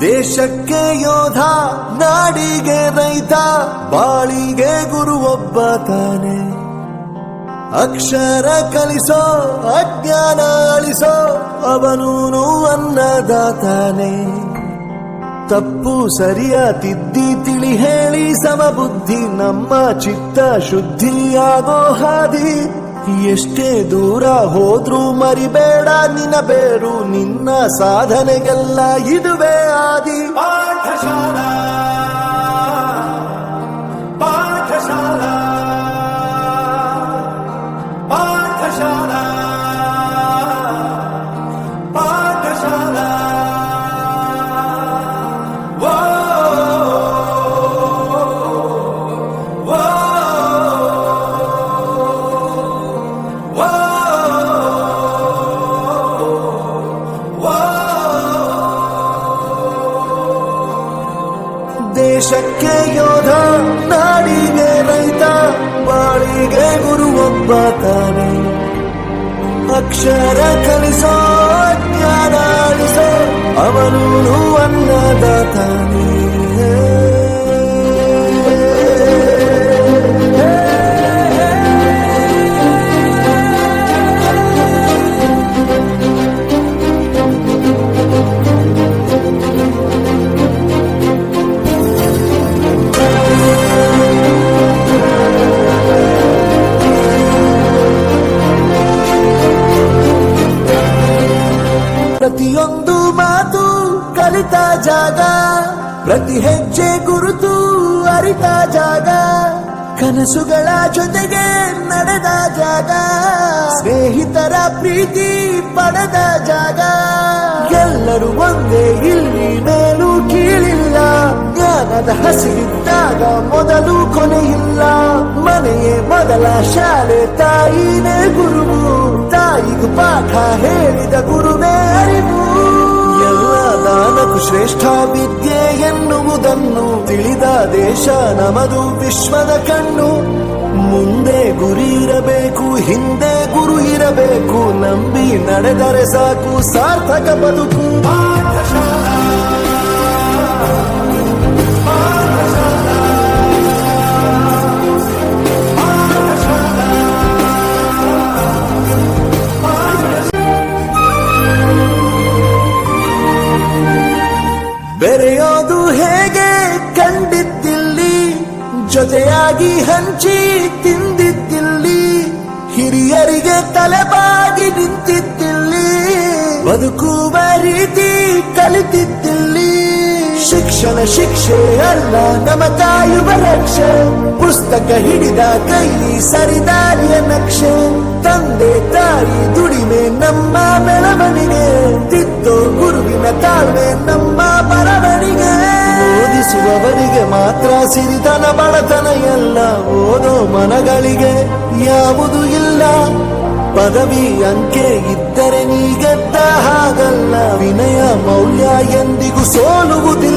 ದೇಶಕ್ಕೆ ಯೋಧ, ನಾಡಿಗೆ ರೈತ, ಬಾಳಿಗೆ ಗುರು ಒಬ್ಬ ತಾನೆ. ಅಕ್ಷರ ಕಲಿಸೋ, ಅಜ್ಞಾನ ಅಳಿಸೋ, ಅವನೂನು ಅನ್ನದಾತಾನೆ. ತಪ್ಪು ಸರಿಯ ತಿದ್ದಿ ತಿಳಿ ಹೇಳಿ ಸಮಬುದ್ಧಿ, ನಮ್ಮ ಚಿತ್ತ ಶುದ್ಧಿಯಾಗೋ ಹಾದಿ. ಎಷ್ಟೇ ದೂರ ಹೋದ್ರೂ ಮರಿಬೇಡ ನಿನ್ನ ಬೇರು, ನಿನ್ನ ಸಾಧನೆಗೆಲ್ಲ ಇದುವೇ ಆದಿ. ಪಾಠಶಾಲಾ ಪಾಠಶಾಲಾ ಪಾಠಶಾಲಾ ಪಾಠಶಾಲಾ. ದೇಶಕ್ಕೆ ಯೋಧ, ನಾಡಿಗೆ ರೈತ, ಬಾಳಿಗೆ ಗುರು ಒಬ್ಬ ತಾನೆ. ಅಕ್ಷರ ಕಲಿಸೋ, ಜ್ಞಾನ ಅಳಿಸೋ, ಅವನೂನು ಅನ್ನದಾತಾನೆ. ಪ್ರತಿಯೊಂದು ಮಾತು ಕಲಿತ ಜಾಗ, ಪ್ರತಿ ಹೆಜ್ಜೆ ಗುರುತು ಅರಿತ ಜಾಗ, ಕನಸುಗಳ ಜೊತೆಗೆ ನಡೆದ ಜಾಗ, ಸ್ನೇಹಿತರ ಪ್ರೀತಿ ಪಡೆದ ಜಾಗ. ಎಲ್ಲರೂ ಒಂದೇ, ಇಲ್ಲಿ ಮೇಲೂ ಕೀಳಿಲ್ಲ, ಜ್ಞಾನದ ಹಸಿವಿದ್ದಾಗ ಮೊದಲು ಕೊನೆಯಿಲ್ಲ. ಮನೆಯೇ ಮೊದಲ ಶಾಲೆ, ತಾಯಿನೇ ಗುರುವು, ತಾಯಿಗೂ ಪಾಠ ಹೇಳಿದ ಗುರುವೇ ಅರಿವು. ಎಲ್ಲ ದಾನಕ್ಕೂ ಶ್ರೇಷ್ಠ ವಿದ್ಯೆ ಎನ್ನುವುದನ್ನು ತಿಳಿದ ದೇಶ ನಮದು, ವಿಶ್ವದ ಕಣ್ಣು. ಮುಂದೆ ಗುರಿ ಇರಬೇಕು, ಹಿಂದೆ ಗುರು ಇರಬೇಕು, ನಂಬಿ ನಡೆದರೆ ಸಾಕು ಸಾರ್ಥಕ ಬದುಕು. ಪಾಠಶಾಲಾ ಬೆರೆಯೋದು ಹೇಗೆ ಕಂಡಿದ್ದಿಲ್ಲಿ, ಜೊತೆಯಾಗಿ ಹಂಚಿ ತಿಂದಿದ್ದಿಲ್ಲಿ, ಹಿರಿಯರಿಗೆ ತಲೆಬಾಗಿ ನಿಂತಿದ್ದಿಲ್ಲಿ, ಬದುಕುವ ರೀತಿ ಕಲಿತಿದ್ದಿಲ್ಲಿ. ಶಿಕ್ಷಣ ಶಿಕ್ಷೆ ಅಲ್ಲ, ನಮ ಕಾಯುವ ರಕ್ಷೆ, ಪುಸ್ತಕ ಹಿಡಿದ ಕೈ ಸರಿದಾರಿಯ ನಕ್ಷೆ. ತಂದೆ ತಾಯಿ ದುಡಿಮೆ ನಮ್ಮ ಬೆಳವಣಿಗೆ, ತಿದ್ದೋ ಗುರುವಿನ ತಾಳ್ಮೆ ನಮ್ಮ ಬರವಣಿಗೆ. ಓದಿಸುವವರಿಗೆ ಮಾತ್ರ ಸಿರಿತನ ಬಡತನ ಎಲ್ಲ, ಓದೋ ಮನಗಳಿಗೆ ಯಾವುದು ಇಲ್ಲ. ಪದವಿ ಅಂಕೆ ಇದ್ದರೆ ನೀ ಗೆದ್ದ ಹಾಗಲ್ಲ, ವಿನಯ ಮೌಲ್ಯ ಎಂದಿಗೂ ಸೋಲುವುದಿಲ್ಲ.